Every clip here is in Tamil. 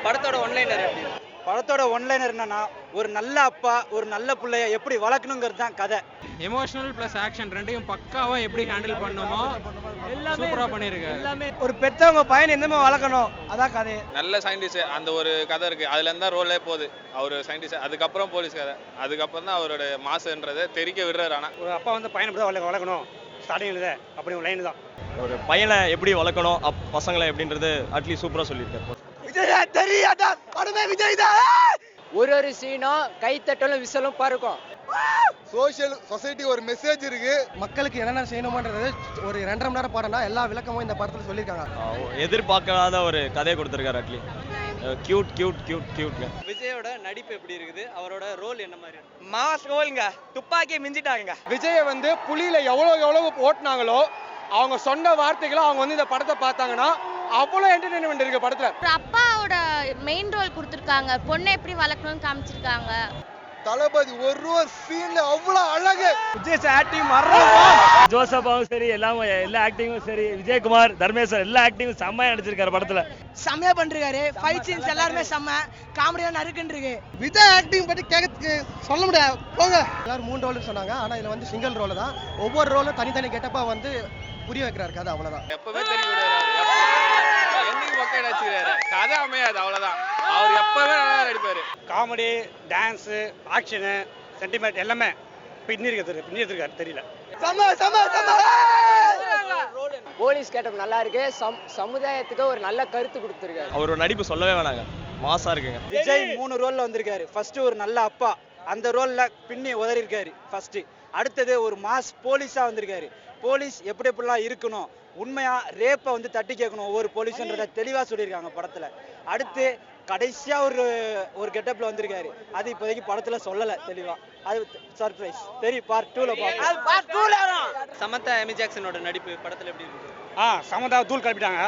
படத்தோட ஒன்லைனர் எப்படி? படத்தோட ஒன்லைனர் என்னன்னா, ஒரு நல்ல அப்பா ஒரு நல்ல பிள்ளைய எப்படி வளர்க்கணுங்கிறது தான் கதை. எமோஷனல் பிளஸ் ஆக்ஷன் ரெண்டையும் பக்காவா எப்படி ஹேண்டில் பண்ணணுமோ சூப்பரா பண்ணிருக்காரு. எல்லாமே ஒரு பெத்தவங்க பையன் எந்த மாதிரி வளர்க்கணும் அதான் கதை. நல்ல சயின்டிஸ்ட் அந்த ஒரு கதை இருக்கு, அதுல இருந்தா ரோலே போகுது. அவர் சயின்டிஸ்ட், அதுக்கப்புறம் போலீஸ் கதை, அதுக்கப்புறம் தான் அவரோட மாசுன்றதை தெரிக்க விடுறாரு. ஆனா ஒரு அப்பா வந்து பையனை எப்படி தான் வளர்க்கணும் ஸ்டார்டிங்ல அப்படி ஒரு லைன் தான். ஒரு பையனை எப்படி வளர்க்கணும் பசங்களை எப்படின்றது அட்லீஸ்ட் சூப்பரா சொல்லியிருக்காரு. விஜய் தெரியாதா படமே விஜய் தான். ஒரு ஒரு சீனும் கைத்தட்டலும் விசலும் பறக்கும். சோஷியல் சொசைட்டி ஒரு மெசேஜ் இருக்கு. மக்களுக்கு என்னென்ன செய்யணுமான்றது ஒரு 2.5 மணி நேரம் படம்னா எல்லா விளக்கமும் இந்த படத்துல சொல்லியிருக்காங்க. எதிர்பார்க்காத ஒரு கதையை கொடுத்துருக்காரு. அட்லீஸ்ட் கியூட் கியூட் கியூட் கியூட்ங்க. விஜயோட நடிப்பு எப்படி இருக்குது? அவரோட ரோல் என்ன மாதிரி? மாஸ் ரோல்ங்க, துப்பாக்கியை மிஞ்சிட்டாங்க. விஜயை வந்து புலியில எவ்வளவு ஓட்டுனாங்களோ அவங்க சொன்ன வார்த்தைகளை அவங்க வந்து இந்த படத்தை பார்த்தாங்கன்னா அவ்வளோ என்டர்டெயின்மெண்ட் இருக்கு படத்துல. ஒரு அப்பாவோட மெயின் ரோல் கொடுத்துருக்காங்க, பொண்ணை எப்படி வளர்க்கணும்னு காமிச்சிருக்காங்க. தளபதி ஒரு சீன்ல அவ்வளவு அழகு. விஜய் ஆக்டிங் மறந்துமா. ஜோசப்பாவும் சரி எல்லா ஆக்டிங்கும் சரி, விஜயகுமார் தர்மேஷ் எல்லா ஆக்டிங்கும் செம்மையா நடிச்சிருக்காரு படத்துல. செம்மையா பண்றாரு. ஃபைட் சீன்ஸ் எல்லாரும் செம்ம காமெடியா நறுக்குன்னு இருக்கு. விஜய் ஆக்டிங் பத்தி கேட்க சொல்ல முடியாது போங்க. எல்லாரும் 3 ரோல்னு சொன்னாங்க, ஆனா இதுல வந்து சிங்கிள் ரோல் தான். ஒவ்வொரு ரோலும் தனித்தனி கெட்டப்பா வந்து புரிய வைக்கிறாரு கதை, அவ்வளவுதான். எப்பவுமே தெரிக்க விடுறாரு, என்னைக்கு பக்கம் அடிச்சுக்கிறாரு, கதை அமையாது, அவ்வளவுதான். அவர் எப்பவுமே நல்லா நடிப்பாரு. காமெடி, டான்ஸ், ஆக்ஷனு, சென்டிமெண்ட் எல்லாமே பின்னி இருக்காரு தெரியல. போலீஸ் கேட்டப் நல்லா இருக்கு. சமுதாயத்துக்கு ஒரு நல்ல கருத்து கொடுத்துருக்காரு. அவரோட நடிப்பு சொல்லவே வேணாங்க, மாசா இருக்குங்க. விஜய் 3 ரோல்ல வந்திருக்காரு. ஃபர்ஸ்ட் ஒரு நல்ல அப்பா, அந்த ரோல்ல பின்னி உதறி இருக்காரு ஃபர்ஸ்ட். அடுத்தது ஒரு மாஸ் போலீஸா வந்திருக்காரு. போலீஸ் எப்படிலாம் இருக்கணும், உண்மையா ரேப்பை வந்து தட்டி கேட்கணும் ஒவ்வொரு போலீஸ்ன்றத தெளிவா சொல்லியிருக்காங்க படத்துல. அடுத்து கடைசியா ஒரு கெட்டப்ல வந்திருக்காரு. அது இப்போதைக்கு படத்துல சொல்லல தெளிவா, அது சர்ப்ரைஸ் தெரியும் பார்ட் 2ல பார்ப்போம். சமந்தா எமி ஜாக்சனோட நடிப்பு படத்துல எப்படி இருக்கு? சமந்தா தூள் கிளப்பிட்டாங்க.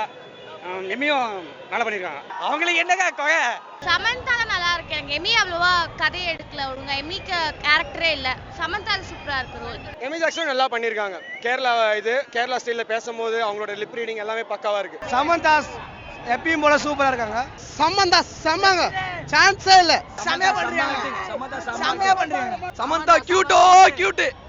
எம்மியும் நல்லா பண்ணிருக்காங்க. அவங்களுக்கு என்னங்க கொகை? சமந்தா நல்லா இருக்கு. எனக்கு எமி அவ்வளவா கதையை எடுக்கல ஒழுங்கா. எமிக்கு கேரக்டரே இல்ல. சமந்தா சூப்பரா இருக்கு ரோல். எமி ஜாக்சன் நல்லா பண்ணிருக்காங்க. கேரளா ஸ்டைல்ல பேசும்போது அவங்களோட லிப் ரீடிங் எல்லாமே பக்காவா இருக்கு. சமந்தா எப்பயும் போல சூப்பரா இருக்காங்க. சமந்தா செம்மங்க, சான்ஸே இல்ல. செமையா பண்றாங்க. சமந்தா கியூட்.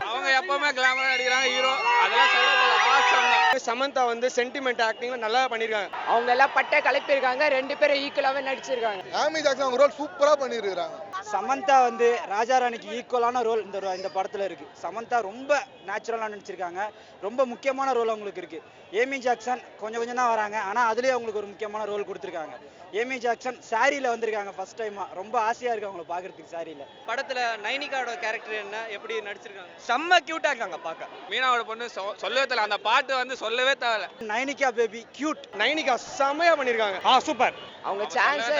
அவங்க எப்பவுமே கிளாமரா நடிக்கிறாங்க, ஹீரோ. அதெல்லாம் சொல்றது ஆசம் தான். சமந்தா வந்து சென்டிமெண்ட் ஆக்டிங்ல நல்லா பண்ணிருக்காங்க. அவங்க எல்லாம் பட்டை கலப்பிருக்காங்க, 2 பேரும் ஈக்குவலாவே நடிச்சிருக்காங்க. ஆமி ஜாக்சன் அவங்க ரோல் சூப்பரா பண்ணிருக்காங்க. சமந்தா வந்து ராஜாராணிக்கு ஈக்குவலான ரோல் இந்த படத்துல இருக்கு. சமந்தா ரொம்ப நேச்சுரலா நடிச்சிருக்காங்க. ரொம்ப முக்கியமான ரோல் அவங்களுக்கு இருக்கு. ஏமி ஜாக்சன் கொஞ்சம் தான் வராங்க, ஆனா அதுலயே அவங்களுக்கு ஒரு முக்கியமான ரோல் கொடுத்துருக்காங்க. ஏமி ஜாக்சன் சாரியில வந்திருக்காங்க ஃபர்ஸ்ட் டைமா. ரொம்ப ஆசையா இருக்கு அவங்களை பாக்குறதுக்கு சாரியில. படத்துல நைனிகாவோட கேரக்டர் என்ன, எப்படி நடிச்சிருக்காங்க? செம்ம கியூட்டா இருக்காங்க பாக்க. மீனாவோட பொண்ணு சொல்லவே தேவை, அந்த பாட்டு வந்து சொல்லவே தேவை. Nainika baby cute. நைனிகா செமையா பண்ணிருக்காங்க. சூப்பர். அவங்க சான்ஸே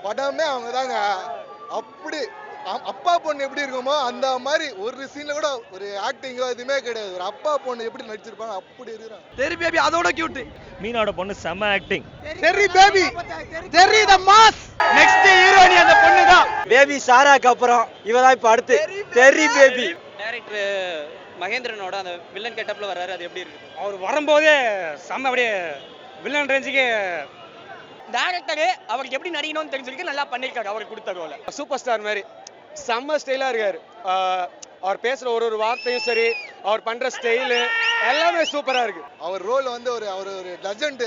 படமே அவங்க தாங்க. அப்படி அப்பா பொண்ணு எப்படி இருக்குமோ அந்த மாதிரி ஒரு சீன்ல கூட ஒரு ஆக்டிங்கோ எதுவுமே கிடையாது. ஒரு அப்பா பொண்ணு எப்படி நடிச்சிருப்பாங்க அப்படி இருக்கிறாங்க. தெரி பேபி அதோட கியூட். மீனோட பொண்ணு செம்ம ஆக்டிங். தெரி பேபி, தெரி தி மாஸ். நெக்ஸ்ட் ஹீரோயினி அந்த பொண்ணு தான். பேபி சாராக்கு அப்புறம் இவ தான் இப்ப அடுத்து தெரி பேபி. டைரக்டர் மகேந்திரனோட அந்த வில்லன் கெட்டப்ல வர்றாரு, அது எப்படி இருக்கு? அவர் வரும்போதே செம்ம அப்படியே வில்லன் ரேஞ்சுக்கு. டைரக்டர் அவருக்கு எப்படி நடிக்கணும்னு தெரிஞ்சிருக்கு, நல்லா பண்ணிருக்காரு. அவருக்கு கொடுத்த ரோல சூப்பர் ஸ்டார் மாதிரி செம்ம ஸ்டைலா இருக்காரு. அவர் பேசுற ஒரு வார்த்தையும் சரி, அவர் பண்ற ஸ்டைலு எல்லாமே சூப்பரா இருக்கு. அவர் ரோல் வந்து அவர் ஒரு லெஜண்ட்.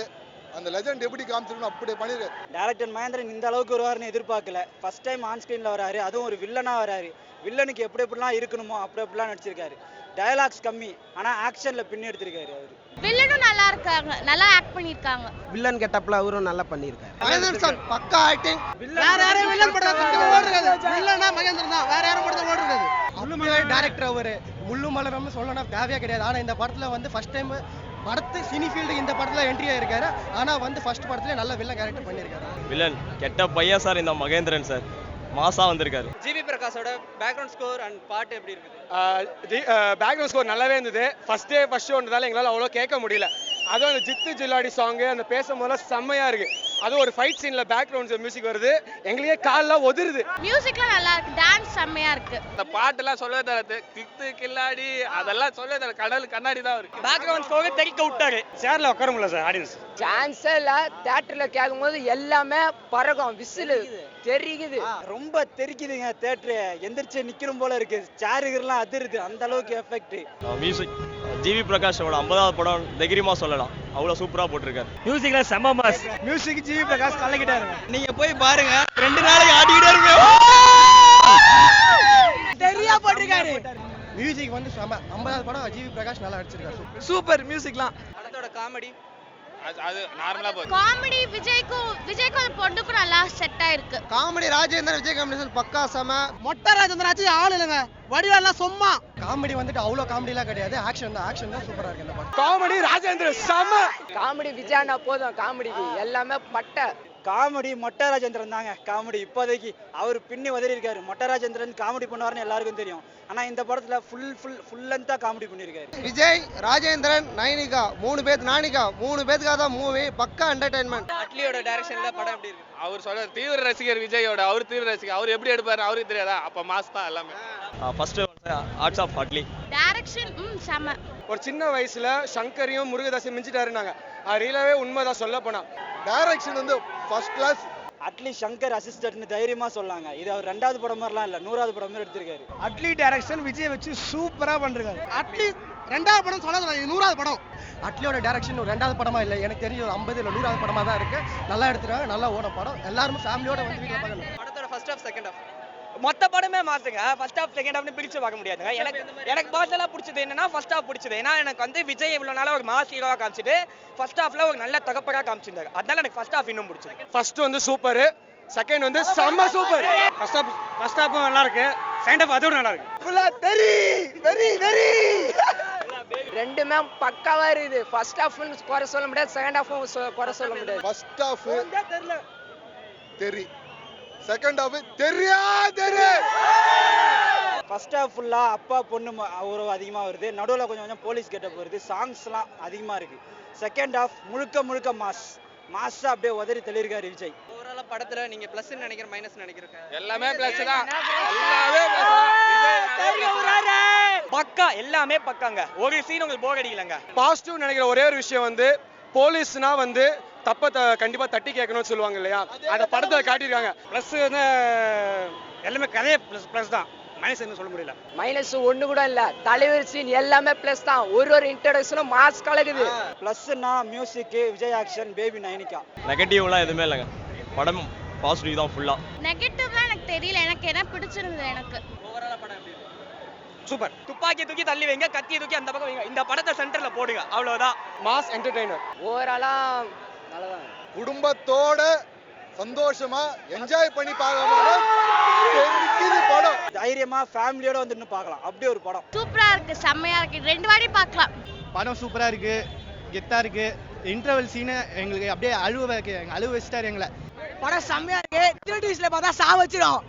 அந்த லெஜண்ட் எப்படி காமிச்சிருக்கணும் அப்படியே பண்ணிருக்காரு. டைரக்டர் மகேந்திரன் இந்த அளவுக்கு வருவாருன்னு எதிர்பார்க்கல. ஃபர்ஸ்ட் டைம் ஆன் ஸ்கிரீன்ல வராரு, அதுவும் ஒரு வில்லனா வராரு. வில்லனுக்கு எப்படிலாம் இருக்கணுமோ அப்படிலாம் நடிச்சிருக்காரு. டயலாக்ஸ் கம்மி, ஆனா ஆக்ஷன்ல பின்னி எடுத்திருக்காரு அவரு. வில்லனும் நல்லா இருக்காங்க, நல்லா ஆக்ட் பண்ணிருக்காங்க. வில்லன் கெட்டப்ல அவரும் நல்லா பண்ணிருக்காரு. மகேந்திரன் சார் பக்கா ஆக்டிங். வேற யாரும் வில்லன் படம் ஓடுறது வில்லனா மகேந்திரன் தான், வேற யாரும் படம் ஓடுறது. முள்ளுமலை டைரக்டர் அவரு. முள்ளுமலரம்னு சொல்லணும் தேவையா கிடையாது. ஆனா இந்த படத்துல வந்து ஃபர்ஸ்ட் டைம் படத்து சினி ஃபீல்டு இந்த படத்துல என்ட்ரி ஆயிருக்காரு. ஆனா வந்து ஃபர்ஸ்ட் படத்துல நல்ல வில்லன் கேரக்டர் பண்ணிருக்காரு. வில்லன் கெட்ட பையன் சார் இந்த மகேந்திரன் சார், மாசா வந்திருக்காரு. ஜிவி பிரகாஷோட பேக்ரவுண்ட் ஸ்கோர் அண்ட் பாட்டு எப்படி இருக்குது? பேக்ரவுண்ட் ஸ்கோர் நல்லாவே இருந்தது. ஃபர்ஸ்ட் ஷோன்றதால எங்களால் அவ்வளோ கேட்க முடியல. அதுவும் அந்த ஜித்து ஜில்லாடி சாங்கு அந்த பேசும்போது செம்மையா இருக்கு. அது ஒரு ஃபைட் சீன்ல பேக்ரவுண்ட் மியூசிக் வருது, எங்களுக்கே கால்லாம் ஒதிருது. மியூசிக்லாம் நல்லா இருக்கு, டான்ஸ் செம்மையா இருக்கு. அந்த பாட்டுலாம் சொல்லவே தராது, கித்து கில்லாடி அதெல்லாம் சொல்லவே தர, கடல் கண்ணாடி தான் இருக்கு. பேக்ரவுண்ட் ஸ்கோர் தெறிக்க விட்டாரு. சேர்ல உட்கார முடியல சார் ஆடியன்ஸ். சான்ஸே இல்ல. தியேட்டர்ல கேட்கும்போது எல்லாமே பறக்கும், விசிலு தெரிக்குது, ரொம்ப தெரிக்குதுங்க தியேட்டர். எந்திரிச்சு நிக்கிறோம் போல இருக்கு, சேருகெல்லாம் அதிருது, அந்த அளவுக்கு எஃபெக்ட். மியூசிக் ஜிவி பிரகாஷோட 50வது படம் தைரியமா சொல்லலாம், அவ்வளவு சூப்பரா போட்டிருக்காரு. மியூசிக்ல செம்ம மாஸ். மியூசிக் ஜிவி பிரகாஷ் கலக்கிட்டாருங்க. நீங்க போய் பாருங்க, 2 நாளைக்கு ஆடிக்கிட்டே இருங்க. தெரியா போட்டிருக்காரு. மியூசிக் வந்து செம. 50வது படம் ஜிவி பிரகாஷ் நல்லா அடிச்சிருக்காரு. சூப்பர் மியூசிக்லாம். படத்தோட காமெடி அது நார்மலா போகுது. காமெடி விஜய்க்கும் அந்த பொண்ணுக்கும் நல்லா செட் ஆயிருக்கு. காமெடி ராஜேந்திரன் விஜய் காம்பினேஷன் பக்கா செம. மொட்டை ராஜேந்திராச்சு ஆள் இல்லைங்க, வடிவெல்லாம் சும்மா. காமெடி வந்துட்டு அவ்வளோ காமெடிலாம் கிடையாது, ஆக்ஷன் தான் சூப்பரா இருக்கு இந்த படம். காமெடி ராஜேந்திரன் செம. காமெடி விஜயானா போதும், காமெடிக்கு எல்லாமே பட்டை. காமெடி மொட்டை ராஜேந்திரன் தாங்க காமெடி இப்போதைக்கு. அவர் பின்னி உதறி இருக்காரு. மொட்டை ராஜேந்திரன் காமெடி பண்ணுவாருன்னு எல்லாருக்கும் தெரியும். ஆனா இந்த படத்துல ஃபுல் லென்த்தா காமெடி பண்ணிருக்காரு. விஜய், ராஜேந்திரன், நயனிகா 3 பேர், நானிகா 3 பேருக்காக தான் மூவி. பக்கா என்டர்டைன்மெண்ட். அட்லியோட டைரக்ஷன்ல படம் எப்படி இருக்கு? அவர் சொல்ற தீவிர ரசிகர் விஜயோட, அவர் தீவிர ரசிகர், அவர் எப்படி எடுப்பாரு அவருக்கு தெரியாதா? அப்ப மாஸ் தான் எல்லாமே. ஃபர்ஸ்ட் ஆர்ட்ஸ் ஆஃப் அட்லி. டைரக்ஷன் செம. ஒரு சின்ன வயசுல சங்கரையும் முருகதாஸையும் மிஞ்சிட்டாருனாங்க, அது ரியலாவே உண்மைதான் சொல்ல போனா. டைரக்ஷன் வந்து ஃபர்ஸ்ட் கிளாஸ். அட்லி சங்கர் அசிஸ்டன்ட்னு தைரியமா சொல்லாங்க. இது அவர் 2வது படம் மாதிரிலாம் இல்ல, 100வது படம் மாதிரி எடுத்திருக்காரு. அட்லி டைரக்ஷன் விஜய் வச்சு சூப்பரா பண்றாரு. அட்லி 2வது படம் சொல்லாத, 100வது படம். அட்லியோட டைரக்ஷன் 2வது படமா இல்ல, எனக்கு தெரிஞ்ச 50 இல்ல 100வது படமா தான் இருக்கு. நல்லா எடுத்துறாங்க, நல்லா ஓட படம். எல்லாரும் ஃபேமிலியோட வந்து வீட்ல பார்க்கணும். படத்தோட ஃபர்ஸ்ட் ஹாஃப் செகண்ட் ஹாஃப் மொத்த படமே மாசுங்க. ஃபர்ஸ்ட் ஹாஃப் செகண்ட் ஹாஃப்னு பிரிச்சு பார்க்க முடியாதுங்க. எனக்கு பர்சனலா பிடிச்சது என்னன்னா ஃபர்ஸ்ட் ஹாஃப் பிடிச்சது. ஏன்னா எனக்கு வந்து விஜய் இவ்வளவு நாளா ஒரு மாஸ் ஹீரோவா காமிச்சிட்டு ஃபர்ஸ்ட் ஹாஃப்ல ஒரு நல்ல தகப்பரா காமிச்சிருந்தாரு. அதனால எனக்கு ஃபர்ஸ்ட் ஹாஃப் இன்னும் பிடிச்சது. ஃபர்ஸ்ட் வந்து சூப்பர், செகண்ட் வந்து செம்ம சூப்பர். ஃபர்ஸ்ட் ஹாஃப் நல்லா இருக்கு, செகண்ட் ஹாஃப் அதோட நல்லா இருக்கு. ஃபுல்லா வெரி ரெண்டுமே பக்காவா இருக்குது. ஃபர்ஸ்ட் ஹாஃப் குறை சொல்ல முடியாது, செகண்ட் ஹாஃப் குறை சொல்ல முடியாது. ஃபர்ஸ்ட் ஹாஃப் தெரி, செகண்ட் ஹாஃப் தெரியாது. ஃபர்ஸ்ட் ஹாஃப் ஃபுல்லா அப்பா பொண்ணு உறவு அதிகமா வருது, நடுவுல கொஞ்சம் போலீஸ் கெட்டப் வருது, சாங்ஸ்லாம் அதிகமா இருக்கு. செகண்ட் ஹாஃப் முழுக்க மாஸா அப்படியே உதறி தெளிருக்காரு விஜய். ஓவராலா படத்துல நீங்க பிளஸ் நினைக்கிற மைனஸ் நினைக்கிறீங்க? எல்லாமே பிளஸ் தான், எல்லாமே பிளஸ் தான். பக்கா எல்லாமே பக்காங்க. ஒரு சீன் உங்களுக்கு போர் அடிக்கலங்க. பாசிட்டிவ் நினைக்கிற ஒரே ஒரு விஷயம் வந்து போலீஸ்னா வந்து தப்ப கண்டிப்பா தட்டி கேட்கணும்னு சொல்லுவாங்க இல்லையா, அந்த படத்தை காட்டியிருக்காங்க. பிளஸ் வந்து எல்லாமே கதையே பிளஸ் தான், மைனஸ் என்ன சொல்ல முடியல. மைனஸ் ஒண்ணு கூட இல்ல, தலைவர் சீன் எல்லாமே பிளஸ் தான். ஒரு இன்ட்ரோடக்ஷனும் மாஸ் கலக்குது. பிளஸ்னா music, Vijay action, baby Nayanika. நெகட்டிவ்லாம் எதுவுமே இல்லைங்க, படம் பாசிட்டிவ் தான் ஃபுல்லா. நெகட்டிவ்லாம் எனக்கு தெரியல, எனக்கு என்ன பிடிச்சிருந்தது. எனக்கு ஓவராலா படம் எப்படி இருக்கு? சூப்பர். துப்பாக்கி தூக்கி தள்ளி வைங்க, கத்தியை தூக்கி அந்த பக்கம் வைங்க, இந்த படத்தை சென்டர்ல போடுங்க, அவ்வளவுதான். Mass entertainer. ஓவராலா நல்லதான். குடும்பத்தோட சந்தோஷமா என்ஜாய் பண்ணி பார்க்கணும் படம். தைரியமா ஃபேமிலியோட வந்து இன்னும் பார்க்கலாம், அப்படியே ஒரு படம். சூப்பரா இருக்கு, செம்மையா இருக்கு, 2 வாட்டி பார்க்கலாம். படம் சூப்பரா இருக்கு, கெத்தா இருக்கு. இன்டர்வல் சீன் எங்களுக்கு அப்படியே அழுவ வச்சிட்டாரு எங்களை. படம் செம்மையா இருக்கு. தியேட்டர்ஸ்ல பார்த்தா சா வச்சிடும்.